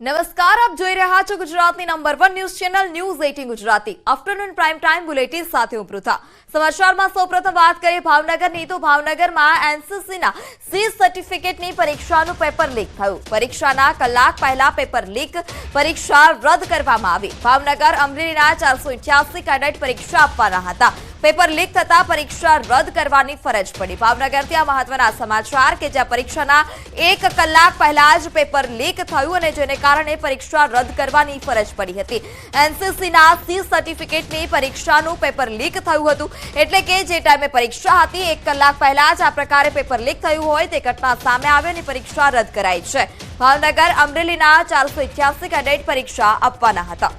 નમસ્કાર, આપ જોઈ રહ્યા છો ગુજરાતની number 1 news channel news 18 Gujarati afternoon prime time bulletin સાથે હું પૃથા। સમાચારમાં સૌપ્રથમ વાત કરીએ ભાવનગરની તો ભાવનગરમાં એનસીસીના સી સર્ટિફિકેટની પરીક્ષાનું પેપર લીક થયું। પરીક્ષાના કલાક પહેલા પેપર લીક પરીક્ષા રદ કરવામાં આવી। ભાવનગર અમરેલીના 488 કેડેટ પરીક્ષા આપવાના હતા। પેપર લીક થતા પરીક્ષા રદ કરવાની ફરજ પડી। ભાવનગરથી આ મહત્વના સમાચાર કે જ્યાં પરીક્ષાના 1 કલાક પહેલા જ પેપર લીક થયું અને જેને કારણે પરીક્ષા રદ કરવાની ફરજ પડી હતી। એનસીસીના સી સર્ટિફિકેટની પરીક્ષાનું પેપર લીક થયું હતું, એટલે કે જે ટાઈમે પરીક્ષા હતી 1 કલાક પહેલા જ આ પ્રકારે પેપર લીક થયું હોય તે ઘટના સામે આવી અને પરીક્ષા રદ કરાઈ છે। ભાવનગર અમરેલીના 488 કેડેટ પરીક્ષા આપવાના હતા।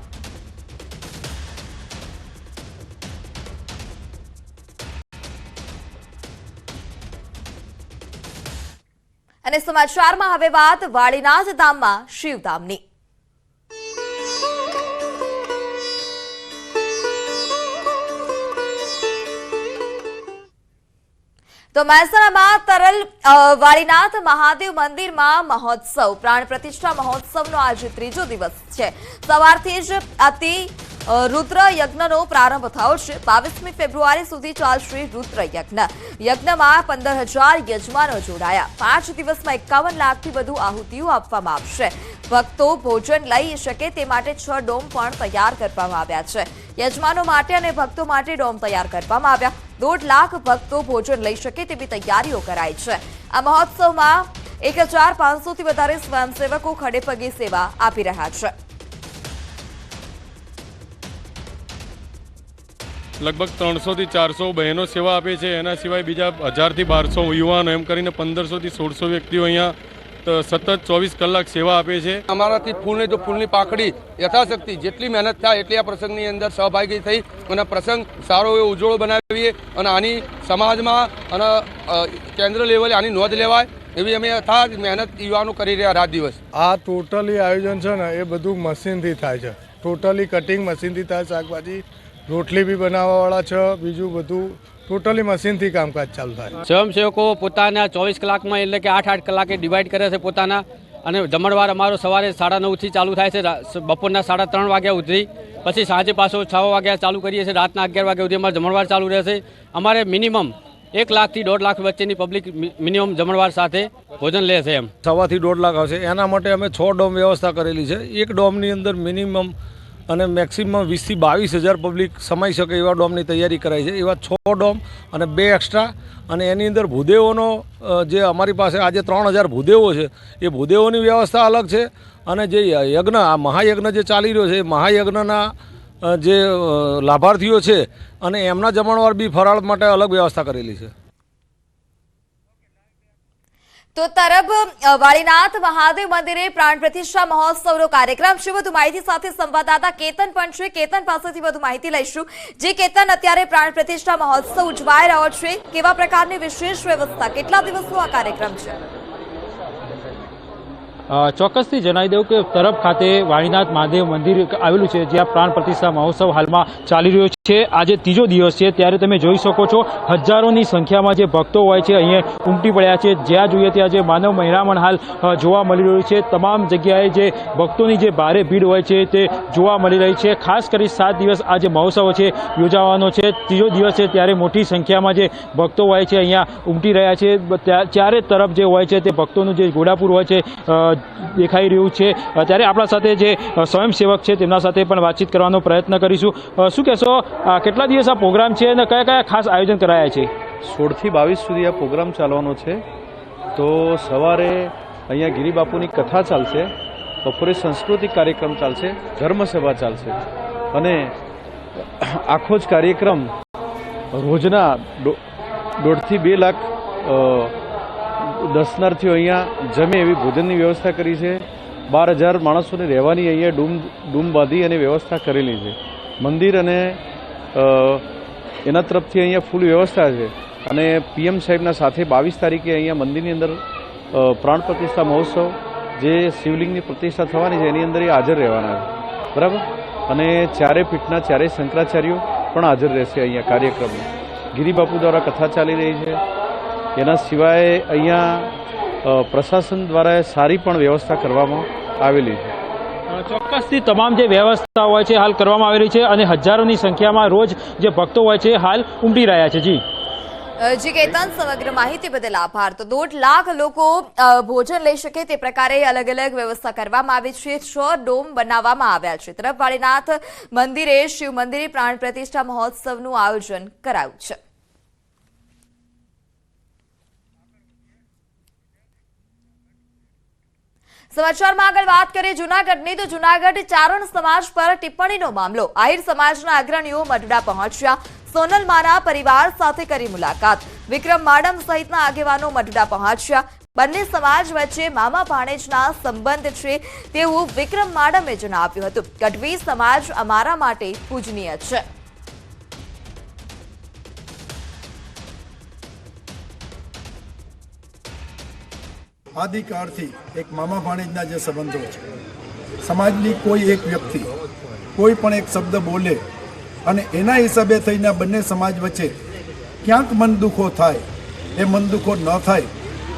અને સમાચારમાં હવે વાત વાળીનાથ ધામમાં શિવધામની। તો મહેસાણામાં તરલ વાળીનાથ મહાદેવ મંદિરમાં મહોત્સવ પ્રાણ પ્રતિષ્ઠા મહોત્સવનો આજે ત્રીજો દિવસ છે। સવારથી જ અતિ रुद्र यज्ञનો પ્રારંભ થયો છે। 22મી ફેબ્રુઆરી સુધી ચાલશે रुद्र यज्ञ। યજ્ઞમાં 15,000 યજમાનો જોડાયા। 5 દિવસમાં 51 લાખથી વધુ આહુતિઓ આપવામાં આવશે। ભક્તો ભોજન લઈ શકે તે માટે 6 ડોમ પણ તૈયાર કરવામાં આવ્યા છે। યજમાનો માટે અને ભક્તો માટે ડોમ તૈયાર કરવામાં આવ્યા। 1.5 લાખ ભક્તો ભોજન લઈ શકે તેવી તૈયારીઓ કરાઈ છે। આ મહોત્સવમાં 1,500થી વધારે સ્વયંસેવકો ખડેપગે સેવા આપી રહ્યા છે। लगभग 300 થી 400 बहनों सेवा आपे छे। एना सिवाय बीजा 1000 થી 1200 युवाओं एम करीने 1500 થી 1600 व्यक्तिओ अहींया सतत 24 कलाक सेवा आपे छे। अमाराथी फूलनी तो फूलनी पाकड़ी यथाशक्ति जेटली मेहनत थाय एटली आ प्रसंगनी अंदर सहभागी थई अने प्रसंग सारो एवो उजळो बनावीए अने आनी समाजमां अने केन्द्र लेवले आनी नोंध लेवाय एवी अमे यथार्थ मेहनत युवानो करी रह्या रात दिवस। आ टोटली आयोजन छे ने ए बधुं मशीनथी थाय छे। टोटली कटिंग मशीनथी थाय। शाकभाजी रोटली भी बनावावाळा छे, बीजू बधुं टोटली मशीनथी कामकाज चालू थाय। स्वयंसेवको पोताना 24 कलाकमां एटले के 8-8 कलाके डिवाइड करे छे पोताना। अने जमणवार अमारो सवारे 9:30 થી चालू थाय छे, बपोરના 3:30 वाग्या सुधी, पछी साँजे पाछो 6 वाग्या चालू करीए छे। रातना 11 वाग्या सुधी अमारो जमणवार चालू रहेशे। अमारे मिनिमम 1 लाख થી 1.5 લાખ વચ્ચેની પબ્લિક મિનિમમ જમણવાર સાથે ભોજન લે છે। એમ 1.5 થી 1.5 લાખ આવશે। એના માટે અમે 6 ડોમ વ્યવસ્થા કરેલી છે। એક ડોમની અંદર મિનિમમ અને મેક્સિમમ 20 થી 22,000 પબ્લિક સમાઈ શકે એવા ડોમની તૈયારી કરાઈ છે। એવા 6 ડોમ અને 2 એક્સ્ટ્રા અને એની અંદર ભૂદેવોનો જે અમારી પાસે આજે 3000 ભૂદેવો છે એ ભૂદેવોની વ્યવસ્થા અલગ છે। અને જે યજ્ઞ આ મહાયજ્ઞ જે ચાલી રહ્યો છે એ મહાયજ્ઞના જે લાભાર્થીઓ છે અને એમના જમણવાર બી ફરાળ માટે અલગ વ્યવસ્થા કરેલી છે। તો તરફ વાળીનાથ મહાદેવ મંદિરે પ્રાણ પ્રતિષ્ઠા મહોત્સવનો કાર્યક્રમ છે। વધુ માહિતી સાથે સંવાદદાતા કેતન પણ છે। કેતન પાસેથી વધુ માહિતી લઈશું। જે કેતન, અત્યારે પ્રાણ પ્રતિષ્ઠા મહોત્સવ ઉજવાઈ રહ્યો છે, કેવા પ્રકારની વિશેષ વ્યવસ્થા, કેટલા દિવસનો આ કાર્યક્રમ છે? ચોક્કસથી જણાવી દઉં કે તરફ ખાતે વાળીનાથ મહાદેવ મંદિર આવેલું છે, જ્યાં પ્રાણ પ્રતિષ્ઠા મહોત્સવ હાલમાં ચાલી રહ્યો છે। આજે ત્રીજો દિવસ છે, ત્યારે તમે જોઈ શકો છો હજારોની સંખ્યામાં જે ભક્તો હોય છે અહીંયા ઉમટી પડ્યા છે। જ્યાં જોઈએ ત્યાં જે માનવ મહેરામણ હાલ જોવા મળી રહ્યું છે। તમામ જગ્યાએ જે ભક્તોની જે ભારે ભીડ હોય છે તે જોવા મળી રહી છે। ખાસ કરી 7 દિવસ આ જે મહોત્સવ છે યોજાવાનો છે, ત્રીજો દિવસ છે ત્યારે મોટી સંખ્યામાં જે ભક્તો હોય છે અહીંયા ઉમટી રહ્યા છે। ચારે તરફ જે હોય છે તે ભક્તોનું જે ઘોડાપુર હોય છે દેખાઈ રહ્યું છે। ત્યારે આપણા સાથે જે સ્વયંસેવક છે તેમના સાથે પણ વાતચીત કરવાનો પ્રયત્ન કરીશું। શું કહેશો, કેટલા દિવસ આ પ્રોગ્રામ છે અને કયા કયા ખાસ આયોજન કરાયા છે? 16 થી 22 સુધી આ પ્રોગ્રામ ચાલવાનો છે। તો સવારે અહીંયા ગિરિબાપુની કથા ચાલશે, બપોરે સાંસ્કૃતિક કાર્યક્રમ ચાલશે, ધર્મસભા ચાલશે અને આખો જ કાર્યક્રમ રોજના 1.5 થી 2 લાખ દર્શનાર્થીઓ અહીંયા જમે એવી ભોજનની વ્યવસ્થા કરી છે। 12,000 માણસોને રહેવાની અહીંયા ડૂમ બાંધી અને વ્યવસ્થા કરેલી છે। મંદિર અને એના તરફથી અહીંયા ફૂલ વ્યવસ્થા છે। અને પીએમ સાહેબના સાથે 22 તારીખે અહીંયા મંદિરની અંદર પ્રાણ પ્રતિષ્ઠા મહોત્સવ જે શિવલિંગની પ્રતિષ્ઠા થવાની છે એની અંદર એ હાજર રહેવાના છે, બરાબર। અને ચારે પીઠના ચારેય શંકરાચાર્યો પણ હાજર રહેશે અહીંયા કાર્યક્રમમાં। ગિરિબાપુ દ્વારા કથા ચાલી રહી છે। એના સિવાય અહીંયા પ્રશાસન દ્વારા સારી પણ વ્યવસ્થા કરવામાં આવેલી છે। ચોક્કસથી તમામ જે વ્યવસ્થા હોય છે હાલ કરવામાં આવી રહી છે અને હજારોની સંખ્યામાં રોજ જે ભક્તો હોય છે હાલ ઉમટી રહ્યા છે. જી જી કેતન, સમગ્ર માહિતી બદલ આભાર. તો 1.5 લાખ લોકો ભોજન લઈ શકે તે પ્રકારે અલગ અલગ વ્યવસ્થા કરવામાં આવી છે. 6 ડોમ બનાવવામાં આવ્યા છે. તરફ વાળીનાથ મંદિરે શિવ મંદિરે પ્રાણ પ્રતિષ્ઠા મહોત્સવનું આયોજન કરાયું છે. સમાચારમાં આગળ વાત કરીએ જૂનાગઢની, તો જૂનાગઢ ચારણ સમાજ પર ટિપ્પણીનો મામલો. આહિર સમાજના અગ્રણીઓ મઢડા પહોંચ્યા. સોનલમાના પરિવાર સાથે કરી મુલાકાત. વિક્રમ માડમ સહિતના આગેવાનો મઢડા પહોંચ્યા. બંને સમાજ વચ્ચે મામા ભાણેજના સંબંધ છે તેવું વિક્રમ માડમે જણાવ્યું હતું. ગઢવી સમાજ અમારા માટે પૂજનીય છે. આદિકાળથી એક મામા ભાણેજના જે સંબંધો છે, સમાજની કોઈ એક વ્યક્તિ કોઈ પણ એક શબ્દ બોલે અને એના હિસાબે થઈને બંને સમાજ વચ્ચે ક્યાંક મન દુખો થાય, એ મન દુખો ન થાય.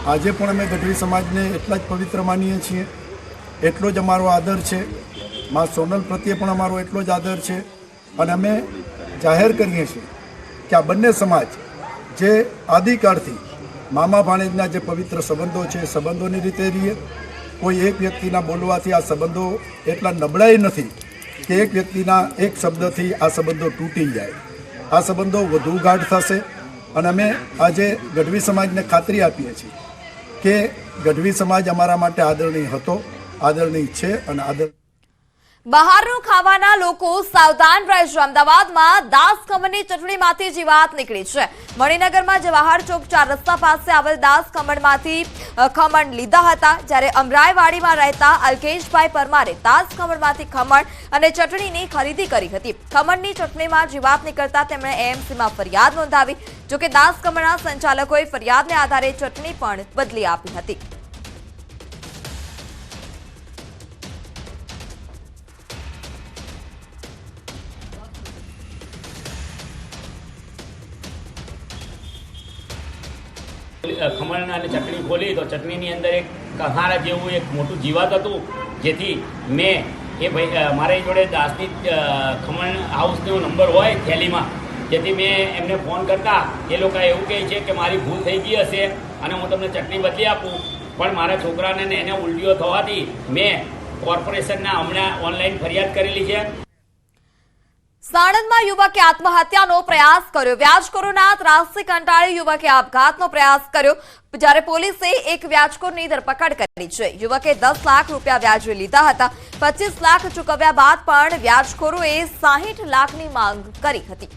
આજે પણ અમે ગઢવી સમાજને એટલા જ પવિત્ર માનીએ છીએ, એટલો જ અમારો આદર છે. મા સોનલ પ્રત્યે પણ અમારો એટલો જ આદર છે અને અમે જાહેર કરીએ છીએ કે આ બંને સમાજ જે આદિકાળથી મામા ભાણેજના જે પવિત્ર સંબંધો છે, સંબંધોની રીતે રહીએ. કોઈ એક વ્યક્તિના બોલવાથી આ સંબંધો એટલા નબળાઈ નથી કે એક વ્યક્તિના એક શબ્દથી આ સંબંધો તૂટી જાય. આ સંબંધો વધુ ગાઢ થશે અને અમે આજે ગઢવી સમાજને ખાતરી આપીએ છીએ કે ગઢવી સમાજ અમારા માટે આદરણીય હતો, આદરણીય છે અને આદર. બહારનું ખાવાના લોકો સાવધાન રહેજો. અમદાવાદમાં દાસ ખમણની ચટણીમાંથી જીવાત નીકળી છે. મણિનગરમાં જવાહર ચોક 4 રસ્તા પાસે આવેલ દાસ ખમણમાંથી ખમણ લીધા હતા, જ્યારે અમરાઈવાડીમાં રહેતા અલ્કેશભાઈ પરમારે દાસ ખમણમાંથી ખમણ અને ચટણીની ખરીદી કરી હતી. ખમણની ચટણીમાં જીવાત નીકળતા તેમણે એએમસીમાં ફરિયાદ નોંધાવી. જોકે દાસ ખમણના સંચાલકોએ ફરિયાદને આધારે ચટણી પણ બદલી આપી હતી. ખમણ અને ચટણી ખોલી તો ચટણીની અંદર એક કહારા જેવું એક મોટું જીવાત હતું, જેથી મેં એ ભાઈ મારી જોડે દાસની ખમણ હાઉસનો નંબર હોય થેલીમાં, જેથી મેં એમને ફોન કરતા એ લોકો એવું કહે છે કે મારી ભૂલ થઈ ગઈ હશે અને હું તમને ચટણી બદલી આપું. પણ મારા છોકરાને એને ઉલટીઓ થવાથી મેં કોર્પોરેશનના હમણાં ઓનલાઈન ફરિયાદ કરેલી છે. સાણંદમાં યુવકે આત્મહત્યાનો પ્રયાસ કર્યો. વ્યાજખોરોના ત્રાસથી કંટાળી યુવકે આપઘાતનો પ્રયાસ કર્યો, જ્યારે પોલીસે એક વ્યાજખોરની ધરપકડ કરી છે. યુવકે 10 લાખ રૂપિયા વ્યાજે લીધા હતા. 25 લાખ ચૂકવ્યા બાદ પણ વ્યાજખોરોએ 60 લાખની માંગ કરી હતી.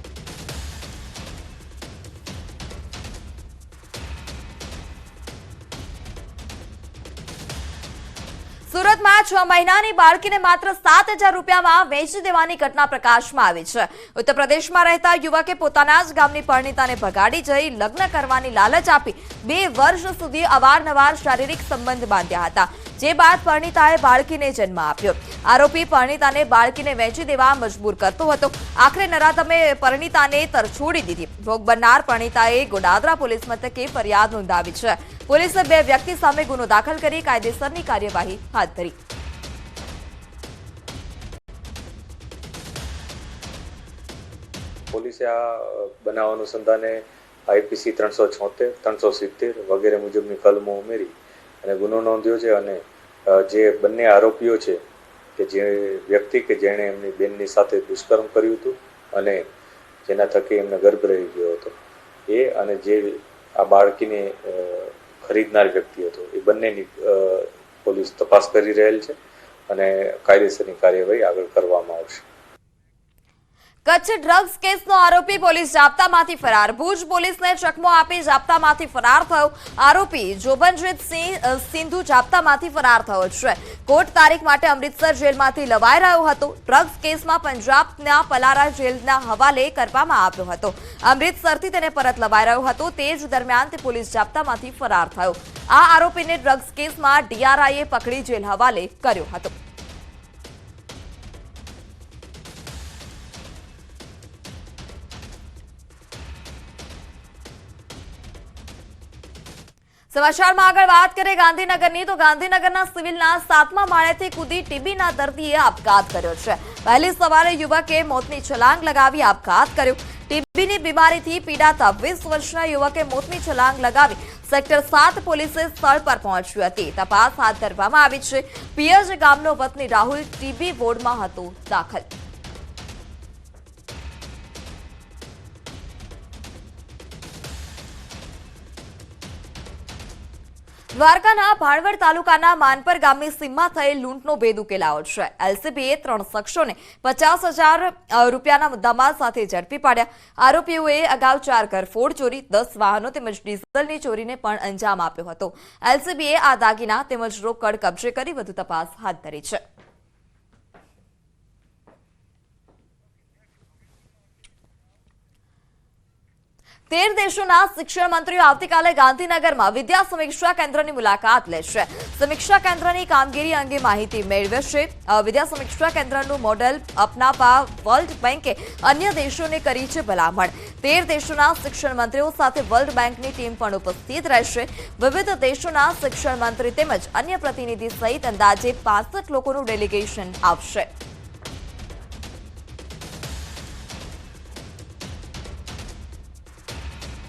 સુરતમાં 6 મહિનાની બાળકીને માત્ર 7,000 રૂપિયામાં વેચી દેવાની ઘટના પ્રકાશમાં આવી છે. ઉત્તર પ્રદેશમાં રહેતા યુવકે પોતાના જ ગામની પરિણીતાને ભગાડી જઈ લગ્ન કરવાની લાલચ આપી 2 વર્ષ સુધી અવારનવાર શારીરિક સંબંધ બાંધ્યા હતા, જે બાદ પરિણીતાએ બાળકીને જન્મ આપ્યો. આરોપી પરિણીતાને બાળકીને વેચી દેવા મજબૂર કરતો હતો. આખરે નરાધમે પરિણીતાને તરછોડી દીધી. ભોગ બનનાર પરિણીતાએ ગોડાદરા પોલીસ મથકે ફરિયાદ નોંધાવી છે. પોલીસે 2 વ્યક્તિ સામે ગુનો દાખલ કરી કાયદેસરની કાર્યવાહી હાથ ધરી. પોલીસે આ બનાવ અનુસંધાને આઈપીસી 376, 370 વગેરે મુજબની કલમો ઉમેરી અને ગુનો નોંધ્યો છે. અને જે બંને આરોપીઓ છે કે જે વ્યક્તિ કે જેણે એમની બેનની સાથે દુષ્કર્મ કર્યું હતું અને જેના થકી એમને ગર્ભ રહી ગયો હતો, એ અને જે આ બાળકીને ખરીદનાર વ્યક્તિ હતો, એ બંનેની પોલીસ તપાસ કરી રહેલ છે અને કાયદેસરની કાર્યવાહી આગળ કરવામાં આવશે. કચ્છ ડ્રગ્સ કેસનો આરોપી પોલીસ જાપ્તામાંથી ફરાર. ભુજ પોલીસને ચકમો આપી જાપ્તામાંથી ફરાર થયો આરોપી જોબનજીત સિંધુ જાપ્તામાંથી ફરાર થયો છે. કોર્ટ તારીખ માટે અમૃતસર જેલમાંથી લવાઈ રહ્યો હતો. ડ્રગ્સ કેસમાં પંજાબના પલારા જેલના હવાલે કરવામાં આવ્યો હતો. અમૃતસરથી તેને પરત લવાઈ રહ્યો હતો. તે જ દરમિયાન તે પોલીસ જાપ્તામાંથી ફરાર થયો. આ આરોપીને ડ્રગ્સ કેસમાં ડીઆરઆઈએ પકડી જેલ હવાલે કર્યો હતો. સમાચારમાં આગળ વાત કરીએ ગાંધીનગરની તો ગાંધીનગરના સિવિલના 7મા માળેથી કૂદી ટીબીના દર્દીએ આપઘાત કર્યો છે. વહેલી સવારે યુવકે મોતની છલાંગ લગાવી આપઘાત કર્યો. ટીબીની બીમારીથી પીડાતા 20 વર્ષના યુવકે મોતની છલાંગ લગાવી સેક્ટર 7 પોલીસે સ્થળ પર પહોંચી હતી. તપાસ હાથ ધરવામાં આવી છે. પિયજ ગામનો વતની રાહુલ ટીબી વોર્ડમાં હતો દાખલ. દ્વારકાના ભાણવડ તાલુકાના માનપર ગામની સીમમાં થયેલ લૂંટનો ભેદ ઉકેલાયો છે. એલસીબીએ 3 શખ્સોને 50,000 રૂપિયાના મુદ્દામાલ સાથે ઝડપી પાડ્યા. આરોપીઓએ અગાઉ 4 ઘરફોડ ચોરી, 10 વાહનો તેમજ ડીઝલની ચોરીને પણ અંજામ આપ્યો હતો. એલસીબીએ આ દાગીના તેમજ રોકડ કબજે કરી વધુ તપાસ હાથ ધરી છે. તેર દેશોના શિક્ષણ મંત્રીઓ આવતીકાલે ગાંધીનગરમાં વિદ્યા સમીક્ષા કેન્દ્રની મુલાકાત લેશે. સમીક્ષા કેન્દ્રની કામગીરી અંગે માહિતી મેળવશે. વિદ્યા સમીક્ષા કેન્દ્રનું મોડેલ અપનાવવા વર્લ્ડ બેંકે અન્ય દેશોને કરી છે ભલામણ. 13 દેશોના શિક્ષણ મંત્રીઓ સાથે વર્લ્ડ બેંકની ટીમ પણ ઉપસ્થિત રહેશે. વિવિધ દેશોના શિક્ષણ મંત્રી તેમજ અન્ય પ્રતિનિધિ સહિત અંદાજે 65 લોકોનું ડેલિગેશન આવશે.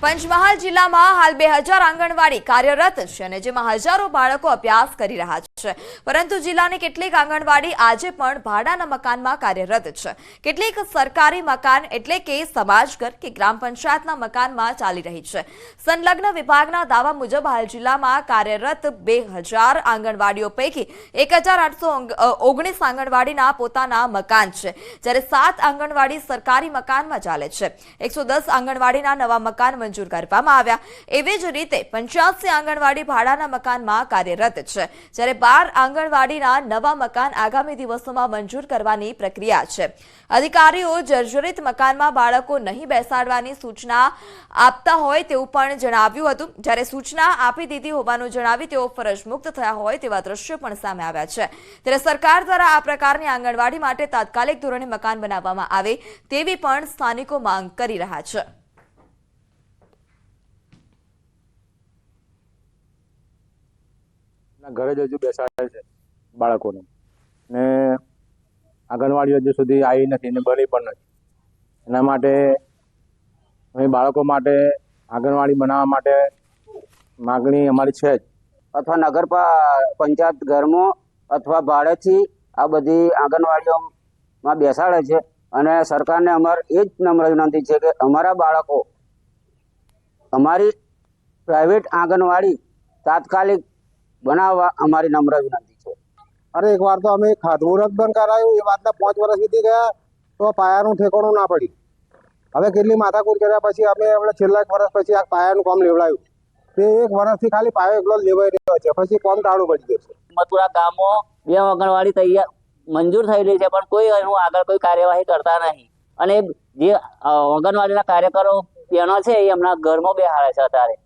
પંચમહાલ જિલ્લામાં હાલ 2000 આંગણવાડી કાર્યરત છે અને જેમાં હજારો બાળકો અભ્યાસ કરી રહ્યા છે. પરંતુ જિલ્લાની કેટલીક આંગણવાડી આજે પણ ભાડાના મકાનમાં કાર્યરત છે. કેટલીક સરકારી મકાન એટલે કે સમાજઘર કે ગ્રામ પંચાયતના મકાનમાં ચાલી રહી છે. સંલગ્ન વિભાગના દાવા મુજબ હાલ જિલ્લામાં કાર્યરત 2000 આંગણવાડીઓ પૈકી 1819 આંગણવાડીના પોતાના મકાન છે, જ્યારે 7 આંગણવાડી સરકારી મકાનમાં ચાલે છે. 110 આંગણવાડીના નવા મકાન મંજૂર કરવામાં આવ્યા. એવી જ રીતે 85 આંગણવાડી ભાડાના મકાનમાં કાર્યરત છે, જ્યારે 12 આંગણવાડીના નવા મકાન આગામી દિવસોમાં મંજૂર કરવાની પ્રક્રિયા છે. અધિકારીઓ જર્જરિત મકાનમાં બાળકો નહીં બેસાડવાની સૂચના આપતા હોય તેવું પણ જણાવ્યું હતું. જ્યારે સૂચના આપી દીધી હોવાનું જણાવી તેઓ ફરજ મુક્ત થયા હોય તેવા દ્રશ્યો પણ સામે આવ્યા છે. ત્યારે સરકાર દ્વારા આ પ્રકારની આંગણવાડી માટે તાત્કાલિક ધોરણે મકાન બનાવવામાં આવે તેવી પણ સ્થાનિકો માંગ કરી રહ્યા છે. ઘરે જ હજુ બેસાડે છે બાળકોને, ને આંગણવાડી હજુ સુધી આવી નથી ને બની પણ નથી. એના માટે અમે બાળકો માટે આંગણવાડી બનાવવા માટે માગણી અમારી છે જ. અથવા નગર પંચાયત ઘરમાં અથવા ભાડેથી આ બધી આંગણવાડીઓમાં બેસાડે છે અને સરકારને અમારે એ જ નમ્ર વિનંતી છે કે અમારા બાળકો અમારી પ્રાઇવેટ આંગણવાડી તાત્કાલિક બનાવવા અમારી નમ્ર વિનંતી છે. અરે એક વાર તો અમે ખાતમુહૂર્ત બંધ કરાયું, એ વાતના 5 વર્ષ વીતી ગયા તો પાયાનું ઠેકાણું ના પડી. હવે કેટલી માથાકૂટ કર્યા પછી અમે છેલ્લા 1 વર્ષ પછી આ પાયાનું કામ લેવડાવ્યું. તે 1 વર્ષથી ખાલી પાયો એકલો લેવાઈ રહ્યો છે, પછી કામ ટાળું પડી ગયું છે. મથુરા ગામમાં 2 આંગણવાડી તૈયાર મંજૂર થયેલી છે, પણ કોઈ એનું આગળ કોઈ કાર્યવાહી કરતા નહીં. અને જે આંગણવાડીના કાર્યકરો બહેનો છે એ હમણાં ઘરમાં બેહાડે છે. અત્યારે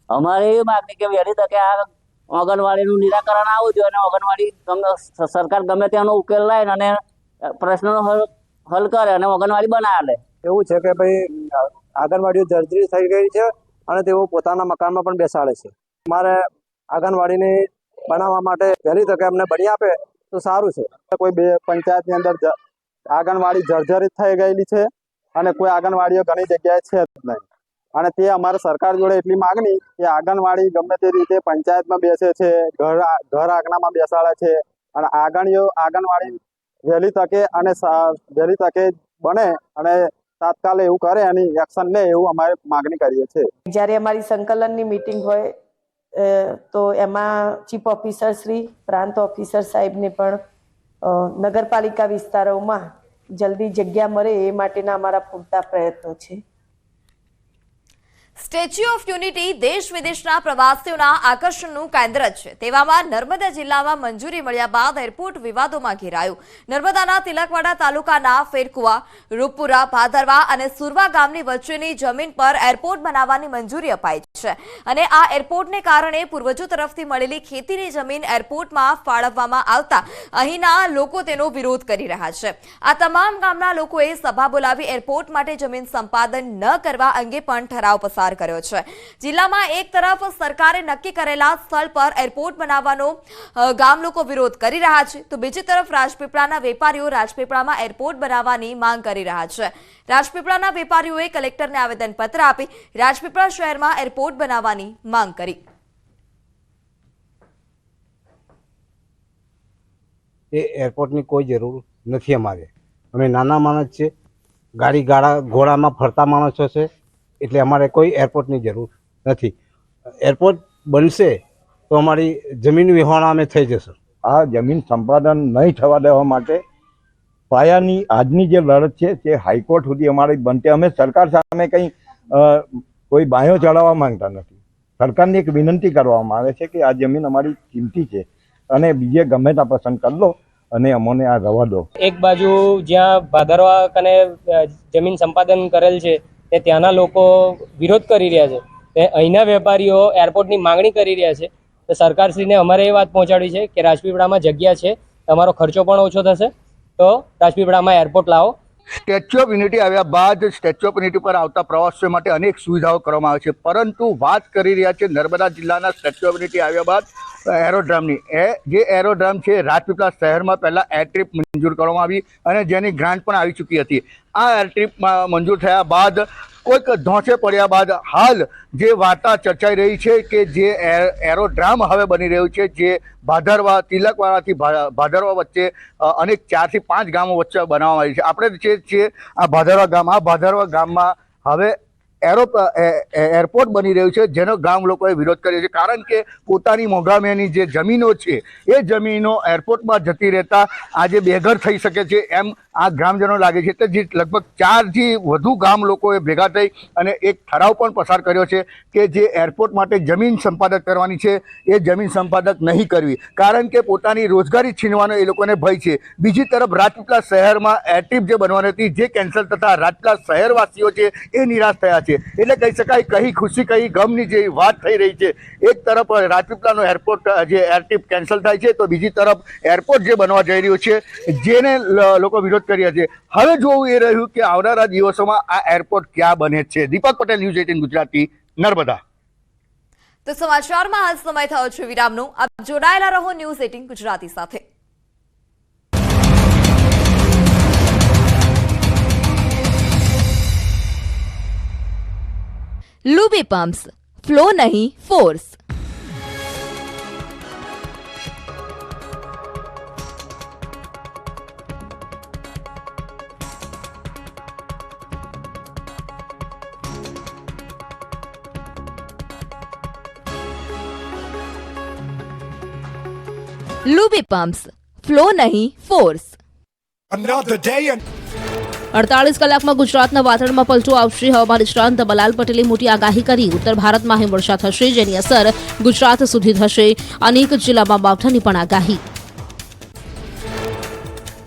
અમારે એવી માગણી કે વહેલી તકે આ આંગણવાડીનું નિરાકરણ આવવું જોઈએ અને આંગણવાડી સરકાર ગમે તેનો ઉકેલ લાવે અને પ્રશ્નનો હલ કરે અને આંગણવાડી બનાવે. એવું છે કે ભાઈ આંગણવાડીઓ જર્જરી થઈ ગઈ છે અને તેઓ પોતાના મકાનમાં પણ બેસાડે છે. અમારે આંગણવાડીને બનાવવા માટે વહેલી તકે અમને બની આપે તો સારું છે. કોઈ પંચાયતની અંદર આંગણવાડી જર્જરિત થઈ ગયેલી છે અને કોઈ આંગણવાડીઓ ઘણી જગ્યાએ છે જ નહીં. અને તે અમારે સરકાર જોડે એટલી માગણી કે આંગણવાડી ગમે તે રીતે પંચાયતમાં બેસે છે, ઘર આંગણામાં બેસાડે છે અને આંગણવાડી વહેલી તકે અને વહેલી તકે બને અને તાત્કાલિક એવું કરે અને એક્શન લે એવું અમારે માગણી કરીએ છીએ. જ્યારે અમારી સંકલનની મીટિંગ હોય તો એમાં ચીફ ઓફિસર શ્રી, પ્રાંત ઓફિસર સાહેબને પણ નગરપાલિકા વિસ્તારોમાં જલ્દી જગ્યા મળે એ માટેના અમારા પૂરતા પ્રયત્નો છે. સ્ટેચ્યુ ઓફ યુનિટી દેશ વિદેશના પ્રવાસીઓના આકર્ષણનું કેન્દ્ર છે. તેવામાં નર્મદા જિલ્લામાં મંજૂરી મળ્યા બાદ એરપોર્ટ વિવાદોમાં ઘેરાયું. નર્મદાના તિલકવાડા તાલુકાના ફેરકુવા, રૂપપુરા, ભાદરવા અને સુરવા ગામની વચ્ચેની જમીન પર એરપોર્ટ બનાવવાની મંજૂરી અપાઈ છે અને આ એરપોર્ટને કારણે પૂર્વજો તરફથી મળેલી ખેતીની જમીન એરપોર્ટમાં ફાળવવામાં આવતા અહીંના લોકો તેનો વિરોધ કરી રહ્યા છે. આ તમામ ગામના લોકોએ સભા બોલાવી એરપોર્ટ માટે જમીન સંપાદન ન કરવા અંગે પણ ઠરાવ પસાર પુરવાર કર્યો છે। જિલ્લામાં એક તરફ સરકારે નક્કી કરેલા સ્થળ પર એરપોર્ટ બનાવવાનો ગામ લોકો વિરોધ કરી રહ્યા છે, તો બીજી તરફ રાજપીપળાના વેપારીઓ રાજપીપળામાં એરપોર્ટ બનાવવાની માંગ કરી રહ્યા છે। રાજપીપળાના વેપારીઓએ કલેક્ટરને આવેદનપત્ર આપી રાજપીપળા શહેરમાં એરપોર્ટ બનાવવાની માંગ કરી। એ એરપોર્ટની કોઈ જરૂર નથી। અમે નાના માણસ છે, ગાડી ઘોડામાં ફરતા માણસો છે, એટલે અમારે કોઈ એરપોર્ટની જરૂર નથી। એરપોર્ટ બનશે તો અમારી જમીન વિહોણા અમે થઈ જશું। આ જમીન સંપાદન નહીં થવા દેવા માટે પાયાની આજની જે લડત છે તે હાઈકોર્ટ સુધી અમારી બનતે। અમે સરકાર સામે કંઈ કોઈ બાયો ચડાવવા માંગતા નથી। સરકારને એક વિનંતી કરવામાં આવે છે કે આ જમીન અમારી કિંમતી છે અને બીજે ગમે ત્યાં પસંદ કરી લો અને અમને આ રવા દો। એક બાજુ જ્યાં ભાદરવા કને જમીન સંપાદન કરેલ છે તે ત્યાંના લોકો વિરોધ કરી રહ્યા છે, તે અહીંના વેપારીઓ એરપોર્ટની માંગણી કરી રહ્યા છે। તો સરકારશ્રીને અમારે એ વાત પહોંચાડી છે કે રાજપીપળામાં જગ્યા છે, તમારો ખર્ચો પણ ઓછો થશે, તો રાજપીપળામાં એરપોર્ટ લાવો। સ્ટેચ્યુ ઓફ યુનિટી આવ્યા બાદ સ્ટેચ્યુ ઓફ યુનિટી પર આવતા પ્રવાસીઓ માટે અનેક સુવિધાઓ કરવામાં આવે છે, પરંતુ વાત કરી રહ્યા છે નર્મદા જિલ્લાના સ્ટેચ્યુ ઓફ યુનિટી આવ્યા બાદ એરોડ્રામની। જે એરોડ્રામ છે રાજપીપળા શહેરમાં પહેલાં એરટ્રીપ મંજૂર કરવામાં આવી અને જેની ગ્રાન્ટ પણ આવી ચૂકી હતી। આ એરટ્રીપ મંજૂર થયા બાદ કોઈક ધોંચે પડ્યા બાદ હાલ જે વાર્તા ચર્ચાઈ રહી છે કે જે એરોડ્રામ હવે બની રહ્યું છે, જે ભાદરવા તિલકવાડાથી ભાદરવા વચ્ચે અનેક 4 થી 5 ગામો વચ્ચે બનાવવામાં આવી છે। આપણે જે છે આ ભાદરવા ગામમાં હવે એરપોર્ટ બની રહ્યું છે, જેનો ગામ લોકોએ વિરોધ કર્યો છે, કારણ કે પોતાની મોંઘામીની જે જમીનો છે એ જમીનો એરપોર્ટમાં જતી રહેતા આજે બેઘર થઈ શકે છે એમ આ ગ્રામજનો લાગે છે। એટલે જે લગભગ 4 થી વધુ ગામ લોકોએ ભેગા થઈ અને એક ઠરાવ પણ પસાર કર્યો છે કે જે એરપોર્ટ માટે જમીન સંપાદક કરવાની છે એ જમીન સંપાદક નહીં કરવી, કારણ કે પોતાની રોજગારી છીનવાનો એ લોકોને ભય છે। બીજી તરફ રાજપીપળા શહેરમાં એરટ્રીપ જે બનવાની હતી જે કેન્સલ થતાં રાજપીપળા શહેરવાસીઓ છે એ નિરાશ થયા છે। એટલે કહી શકાય કઈ ખુશી કઈ ગમની જે વાત થઈ રહી છે। એક તરફ રાજપીપળાનો એરપોર્ટ જે એરટ્રીપ કેન્સલ થાય છે, તો બીજી તરફ એરપોર્ટ જે બનવા જઈ રહ્યું છે જેને લોકો વિરોધ કર્યા છે। હવે જોવું એ રહ્યું કે આવનારા દિવસોમાં આ એરપોર્ટ ક્યાં બને છે। દીપક પટેલ, ન્યૂઝ 18 ગુજરાતી, નર્મદા। તો સમાચારમાં હાલ સમય થયો છે વિરામનો। આપ જોડાયેલા રહો ન્યૂઝ 18 ગુજરાતી સાથે। लूबी पंप्स, फ्लो नहीं फोर्स। लूबी पंप्स, फ्लो नहीं फोर्स। 48 કલાકમાં ગુજરાતના વાતાવરણમાં પલટો આવશે। હવામાન નિષ્ણાંત અંબાલાલ પટેલે મોટી આગાહી કરી। ઉત્તર ભારતમાં હિમવર્ષા થશે, જેની અસર ગુજરાત સુધી થશે। અનેક જિલ્લામાં માવઠાની પણ આગાહી।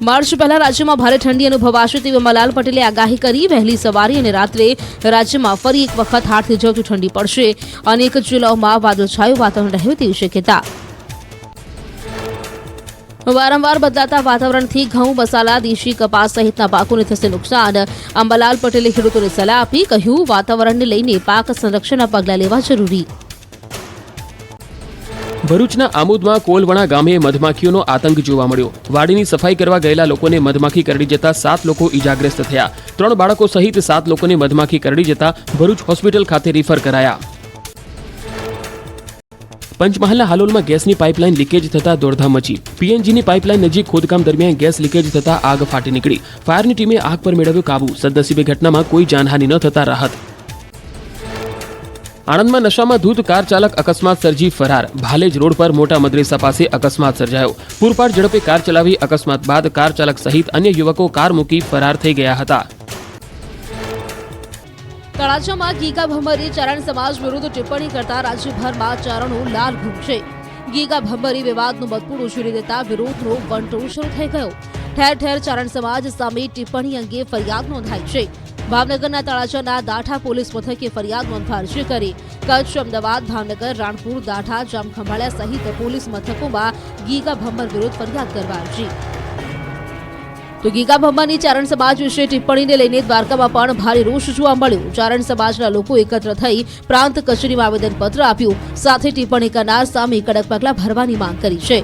માર્ચ પહેલા રાજ્યમાં ભારે ઠંડી અનુભવાશે તેવી અંબાલાલ પટેલે આગાહી કરી। વહેલી સવારે અને રાત્રે રાજ્યમાં ફરી એક વખત હાથથી ઝરતી ઠંડી પડશે। અનેક જિલ્લાઓમાં વાદળછાયું વાતાવરણ રહે તેવી શક્યતા। વારંવાર બદલાતા વાતાવરણથી ઘઉં, મસાલા, દેશી કપાસ સહિતના પાકોને થશે નુકસાન। અંબાલાલ પટેલે ખેડૂતોને સલાહ આપી, કહ્યું વાતાવરણને લઈને પાક સંરક્ષણના પગલાં લેવા જરૂરી। ભરૂચના આમોદમાં કોલવણા ગામે મધમાખીઓનો આતંક જોવા મળ્યો। વાડીની સફાઈ કરવા ગયેલા લોકોને મધમાખી કરડી જતા 7 લોકો ઈજાગ્રસ્ત થયા। 3 બાળકો સહિત 7 લોકોને મધમાખી કરડી જતા ભરૂચ હોસ્પિટલ ખાતે રિફર કરાયા। પંચમહાલના હાલોલમાં ગેસની પાઇપલાઇન લીકેજ થતા દોડધામ મચી। પીએનજીની પાઇપલાઇન નજીક ખોદકામ દરમિયાન ગેસ લીકેજ થતા આગ ફાટી નીકળી। ફાયરની ટીમે આગ પર મેળવ્યો કાબુ। સદનસીબે ઘટનામાં કોઈ જાનહાનિ ન થતા રાહત। આણંદમાં નશામાં ધૂત કાર ચાલક અકસ્માત સર્જી ફરાર। ભાલેજ રોડ પર મોટા મદ્રેસા પાસે અકસ્માત સર્જાયો। પૂરપાટ ઝડપે કાર ચલાવી અકસ્માત બાદ કાર ચાલક સહિત અન્ય યુવકો કાર મૂકી ફરાર થઈ ગયા હતા। તળાજામાં ગીગા ભમ્મરે ચારણ સમાજ વિરુદ્ધ ટિપ્પણી કરતા રાજ્યભરમાં ચારણો લાલઘૂમ છે। ગીગા ભમ્મરે વિવાદનું મતપૂર ઉછેરી દેતા વિરોધનો વંટોળ શરૂ થઈ ગયો। ઠેર ઠેર ચારણ સમાજ સામે ટિપ્પણી અંગે ફરિયાદ નોંધાઈ છે। ભાવનગરના તળાજાના દાઠા પોલીસ મથકે ફરિયાદ નોંધવા અરજી કરી। કચ્છ, અમદાવાદ, ભાવનગર, રાણપુર, દાઠા, જામખંભાળિયા સહિત પોલીસ મથકોમાં ગીગા ભમ્મર વિરુદ્ધ ફરિયાદ કરવા અરજી। તો ગીગા ભંભાની ચારણ સમાજ વિશે ટિપ્પણીને લઈને દ્વારકામાં પણ ભારે રોષ જોવા મળ્યો. ચારણ સમાજના લોકો એકત્ર થઈ પ્રાંત કચેરીમાં આવેદનપત્ર આપ્યું. સાથે ટિપ્પણી કરનાર સામે કડક પગલાં ભરવાની માંગ કરી છે.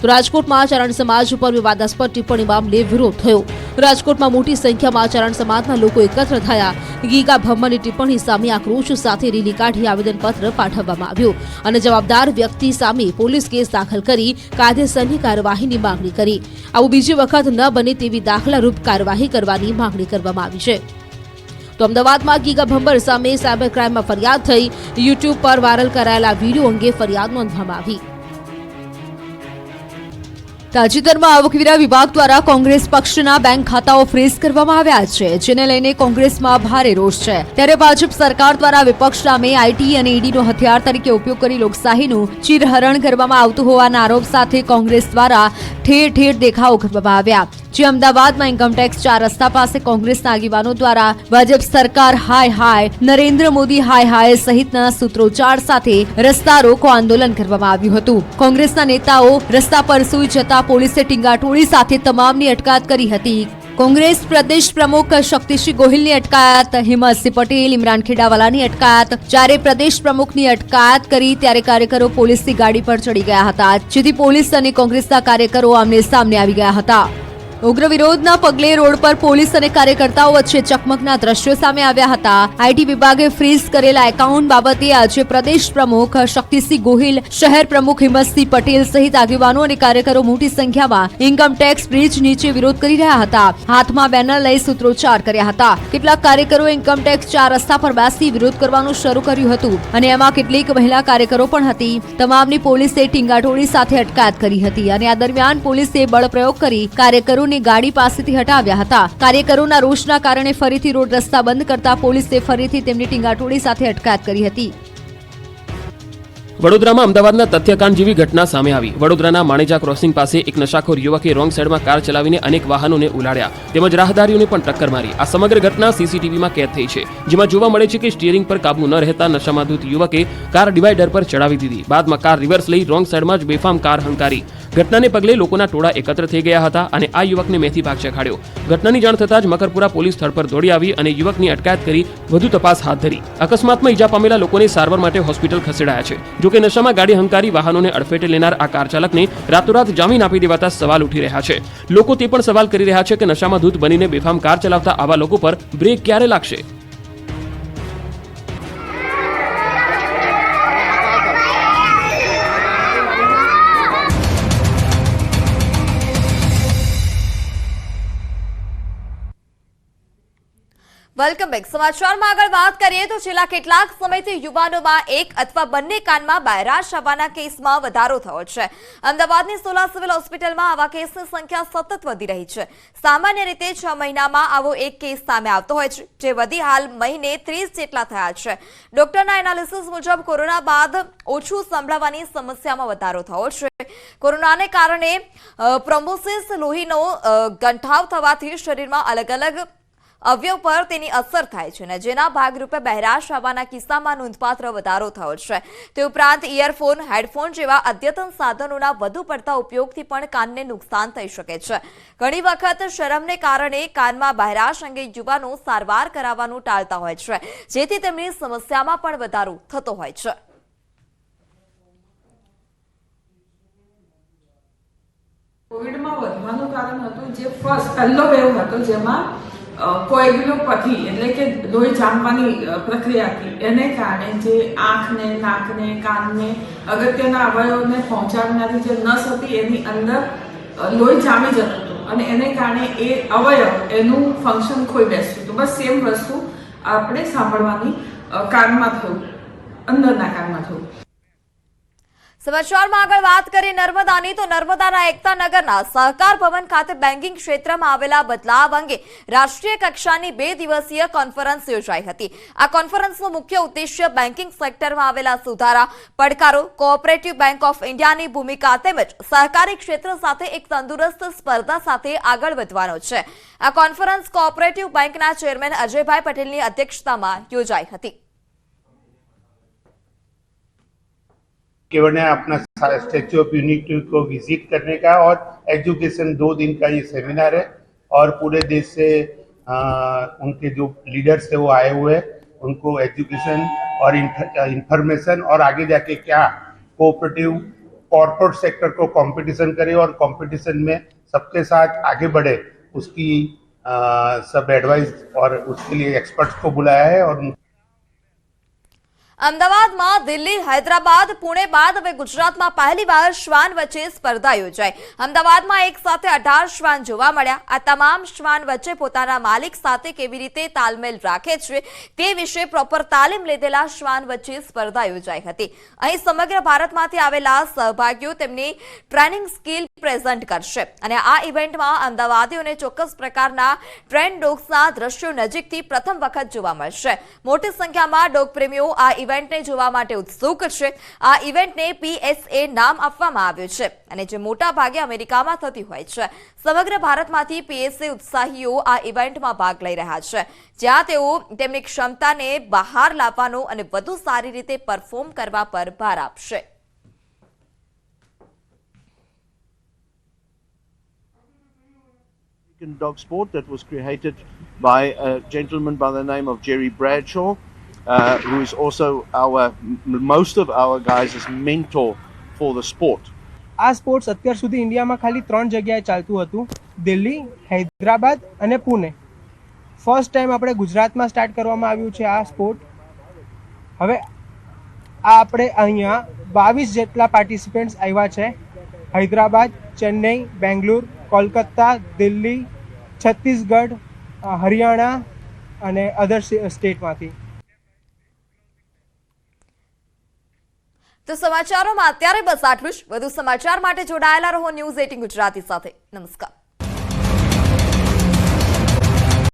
તો રાજકોટમાં ચારણ સમાજ ઉપર વિવાદાસ્પદ ટિપ્પણી મામલે વિરોધ થયો. રાજકોટમાં મોટી સંખ્યામાં ચારણ સમાજના લોકો એકત્ર થયા. ગીગા ભંભાની ટિપ્પણી સામે આક્રોશ સાથે રેલી કાઢી આવેદનપત્ર પાઠવવામાં આવ્યું અને જવાબદાર વ્યક્તિ સામે પોલીસ કેસ દાખલ કરી કાયદેસરની કાર્યવાહીની માંગણી કરી. આવું બીજી વખત ન બને તેવી દાખલારૂપ કાર્યવાહી કરવાની માંગણી કરવામાં આવી છે. તો અમદાવાદમાં ગીગા ભંબર સામે સાયબર ક્રાઇમમાં ફરિયાદ થઈ. યુટ્યુબ પર વાયરલ કરાયેલા વિડીયો અંગે ફરિયાદ નોંધવામાં આવી. તાજેતરમાં આવકવેરા વિભાગ દ્વારા કોંગ્રેસ પક્ષના બેંક ખાતાઓ ફ્રીઝ કરવામાં આવ્યા છે, જેને લઈને કોંગ્રેસમાં ભારે રોષ છે. ત્યારે ભાજપ સરકાર દ્વારા વિપક્ષ સામે આઈટી અને ઈડીનો હથિયાર તરીકે ઉપયોગ કરી લોકશાહીનું ચીરહરણ કરવામાં આવતું હોવાના આરોપ સાથે કોંગ્રેસ દ્વારા ઠેર ઠેર દેખાવો કરવામાં આવ્યા. જે અમદાવાદમાં ઇન્કમટેક્સ 4 રસ્તા પાસે કોંગ્રેસના આગેવાનો દ્વારા ભાજપ સરકાર હાય હાય, નરેન્દ્ર મોદી હાય હાય સહિતના સૂત્રોચ્ચાર સાથે રસ્તા રોકો આંદોલન કરવામાં આવ્યું હતું. કોંગ્રેસના નેતાઓ રસ્તા પર સૂઈ જતા પોલીસે ટીંગાટોળી સાથે તમામની અટકાયત કરી હતી. કોંગ્રેસ પ્રદેશ પ્રમુખ શક્તિસિંહ ગોહિલની અટકાયત, હિંમતસિંહ પટેલ, ઇમરાન ખેડાવાલાની અટકાયત. જ્યારે પ્રદેશ પ્રમુખની અટકાયત કરી ત્યારે કાર્યકરો પોલીસની ગાડી પર ચડી ગયા હતા, જેથી પોલીસ અને કોંગ્રેસના કાર્યકરો આમને સામને આવી ગયા હતા. ઉગ્ર વિરોધના પગલે રોડ પર પોલીસ અને કાર્યકર્તાઓ વચ્ચે ચકમકના દ્રશ્યો સામે આવ્યા હતા. આઈટી વિભાગે ફ્રીઝ કરેલા એકાઉન્ટ બાબતે આજે પ્રદેશ પ્રમુખ શક્તિસિંહ ગોહિલ, શહેર પ્રમુખ હિંમતસિંહ પટેલ સહિત આગેવાનો અને કાર્યકરો મોટી સંખ્યામાં ઇન્કમટેક્સ બ્રિજ નીચે વિરોધ કરી રહ્યા હતા. હાથમાં બેનર લઈ સૂત્રોચ્ચાર કર્યા હતા. કેટલાક કાર્યકરોએ ઇન્કમટેક્સ 4 રસ્તા પર બેસી વિરોધ કરવાનું શરૂ કર્યું હતું અને એમાં કેટલીક મહિલા કાર્યકરો પણ હતી. તમામની પોલીસે ટીંગાટોળી સાથે અટકાયત કરી હતી અને આ દરમિયાન પોલીસે બળપ્રયોગ કરી કાર્યકરો ગાડી પાસેથી હટાવ્યા હતા. કાર્યકરોના રોષના કારણે ફરીથી રોડ રસ્તા બંધ કરતા પોલીસે ફરીથી તેમની ટીંગાટોળી સાથે અટકાયત કરી હતી. વડોદરામાં અમદાવાદના તથ્યકાંડ જેવી ઘટના સામે આવી. વડોદરાના માણેજા ક્રોસિંગ પાસે એક નશાખોર યુવકે રોંગ સાઈડમાં કાર ચલાવીને અનેક વાહનોને ઉલાડ્યા તેમજ રાહદારીઓને પણ ટક્કર મારી. આ સમગ્ર ઘટના સીસીટીવીમાં કેદ થઈ છે, જેમાં જોવા મળે છે કે સ્ટીયરિંગ પર કાબુ ન રહેતા નશામાં ધૂત યુવકે કાર ડિવાઈડર પર ચડાવી દીધી. બાદમાં કાર રિવર્સ લઈ રોંગ સાઈડમાં જ બેફામ કાર હંકારી. ઘટનાને પગલે લોકોના ટોળા એકત્ર થઈ ગયા હતા અને આ યુવકને મેથી ભાગ ચખાડ્યો. ઘટનાની જાણ થતાં જ મકરપુરા પોલીસ સ્થળ પર દોડી આવી અને યુવકની અટકાયત કરી વધુ તપાસ હાથ ધરી. અકસ્માતમાં ઈજા પામેલા લોકોને સારવાર માટે હોસ્પિટલ ખસેડાયા છે. જોકે નશામાં ગાડી હંકારી વાહનોને અડફેટે લેનાર આ કાર ચાલકને રાતોરાત જામીન આપી દેવાતા સવાલ ઉઠી રહ્યા છે. લોકો તે પણ સવાલ કરી રહ્યા છે કે નશામાં ધૂત બનીને બેફામ કાર ચલાવતા આવા લોકો પર બ્રેક ક્યારે લાગશે. Welcome back. સમાચારમાં આગળ વાત કરીએ તો છેલ્લા કેટલાક સમયથી યુવાનોમાં એક અથવા બંને કાનમાં બહેરાશ આવવાના કેસમાં વધારો થયો છે. અમદાવાદની સોલા સિવિલ હોસ્પિટલમાં આવા કેસની સંખ્યા સતત વધી રહી છે. સામાન્ય રીતે 6 મહિનામાં આવો એક કેસ સામે આવતો હોય છે, જે વધી હાલ મહિને 30 જેટલા થયા છે. ડોક્ટરના એનાલિસિસ મુજબ કોરોના બાદ ઓછું સંભળાવાની સમસ્યામાં વધારો થયો છે. કોરોનાને કારણે પ્રોમ્બોસિસ લોહીનો ગંઠાવ થવાથી શરીરમાં અલગ અલગ અવયવ પર તેની અસર થાય છે, જેના ભાગરૂપે બહેરાશ આવવાના કિસ્સામાં નોંધપાત્ર વધારો થયો છે. તે ઉપરાંત ઇયરફોન, હેડફોન જેવા અદ્યતન સાધનોના વધુ પડતા ઉપયોગથી પણ કાનને નુકસાન થઈ શકે છે. ઘણી વખત શરમને કારણે કાનમાં બહેરાશ અંગે યુવાનો સારવાર કરાવવાનું ટાળતા હોય છે, જેથી તેમની સમસ્યામાં પણ વધારો થતો હોય છે. કોવિડમાં વધવાનું કારણ હતું જે પહેલો વેવ હતો, જેમાં કોએગ્યુલોપથી એટલે કે લોહી જામવાની પ્રક્રિયા હતી. એને કારણે જે આંખને, નાકને, કાનને અગત્યના અવયવોને પહોંચાડનારી જે નસ હતી એની અંદર લોહી જામી જતું હતું અને એને કારણે એ અવયવ એનું ફંક્શન ખોઈ બેસતું હતું. બસ સેમ વસ્તુ આપણે સાંભળવાની કાનમાં થયું, અંદરના કાનમાં થયું. સમાચારમાં આગળ વાત કરીએ નર્મદાની તો નર્મદાના એકતા નગરના સહકાર ભવન ખાતે બેન્કિંગ ક્ષેત્રમાં આવેલા બદલાવ અંગે રાષ્ટ્રીય કક્ષાની 2 દિવસીય કોન્ફરન્સ યોજાઈ હતી. આ કોન્ફરન્સનો મુખ્ય ઉદ્દેશ્ય બેન્કિંગ સેક્ટરમાં આવેલા સુધારા, પડકારો, કોઓપરેટિવ બેંક ઓફ ઇન્ડિયાની ભૂમિકા તેમજ સહકારી ક્ષેત્ર સાથે એક તંદુરસ્ત સ્પર્ધા સાથે આગળ વધવાનો છે. આ કોન્ફરન્સ કોઓપરેટિવ બેંકના ચેરમેન અજયભાઈ પટેલની અધ્યક્ષતામાં યોજાઈ હતી. केवल ने अपना स्टैच्यू ऑफ यूनिटी को विजिट करने का और एजुकेशन 2 दिन का ये सेमिनार है और पूरे देश से उनके जो लीडर्स थे वो आए हुए हैं, उनको एजुकेशन और इंफॉर्मेशन और आगे जाके क्या कोऑपरेटिव कॉर्पोरेट सेक्टर को कंपटीशन करे और कंपटीशन में सबके साथ आगे बढ़े उसकी सब एडवाइस और उसके लिए एक्सपर्ट्स को बुलाया है। और અમદાવાદમાં દિલ્હી, હૈદરાબાદ, પુણે બાદ હવે ગુજરાતમાં પહેલીવાર શ્વાન વચ્ચે સ્પર્ધા યોજાઈ। અમદાવાદમાં એક સાથે 18 શ્વાન જોવા મળ્યા। આ તમામ શ્વાન વચ્ચે પોતાના માલિક સાથે કેવી રીતે તાલમેલ રાખે છે તે વિશે પ્રોપર તાલીમ લીધેલા શ્વાન વચ્ચે સ્પર્ધા યોજાઈ હતી। અહીં સમગ્ર ભારતમાંથી આવેલા સહભાગીઓ તેમની ટ્રેનિંગ સ્કિલ પ્રેઝન્ટ કરશે અને આ ઇવેન્ટમાં અમદાવાદીઓને ચોક્કસ પ્રકારના ટ્રેન ડોગ્સના દ્રશ્યો નજીકથી પ્રથમ વખત જોવા મળશે। મોટી સંખ્યામાં ડોગ પ્રેમીઓ આ ઇવેન્ટને જોવા માટે ઉત્સુક છે। આ ઇવેન્ટને PSA નામ આપવામાં આવ્યું છે અને જે મોટા ભાગે અમેરિકામાં થતી હોય છે। સમગ્ર ભારતમાંથી PSA ઉત્સાહીઓ આ ઇવેન્ટમાં ભાગ લઈ રહ્યા છે, જ્યાં તેઓ તેમની ક્ષમતાને બહાર લાવવાનો અને વધુ સારી રીતે પરફોર્મ કરવા પર ભાર આપશે। Dog sport that was created by a gentleman by the name of Jerry Bradshaw, who is also most of our guys' mentor for the sport. આ સ્પોર્ટ્સ અત્યાર સુધી ઇન્ડિયામાં ખાલી 3 જગ્યાએ ચાલતું હતું, દિલ્હી, હૈદરાબાદ અને પુણે। ફર્સ્ટ ટાઈમ આપણે ગુજરાતમાં સ્ટાર્ટ કરવામાં આવ્યું છે આ સ્પોર્ટ। હવે આ આપણે અહીંયા 22 જેટલા પાર્ટિસિપન્ટ્સ આવ્યા છે, હૈદરાબાદ, ચેન્નઈ, બેંગ્લોર, કોલકાતા, દિલ્હી, છત્તીસગઢ, હરિયાણા અને અધર સ્ટેટમાંથી। તો સમાચારોમાં અત્યારે બસ આટલું જ। વધુ સમાચાર માટે જોડાયેલા રહો ન્યૂઝ 18 ગુજરાતી સાથે। નમસ્કાર।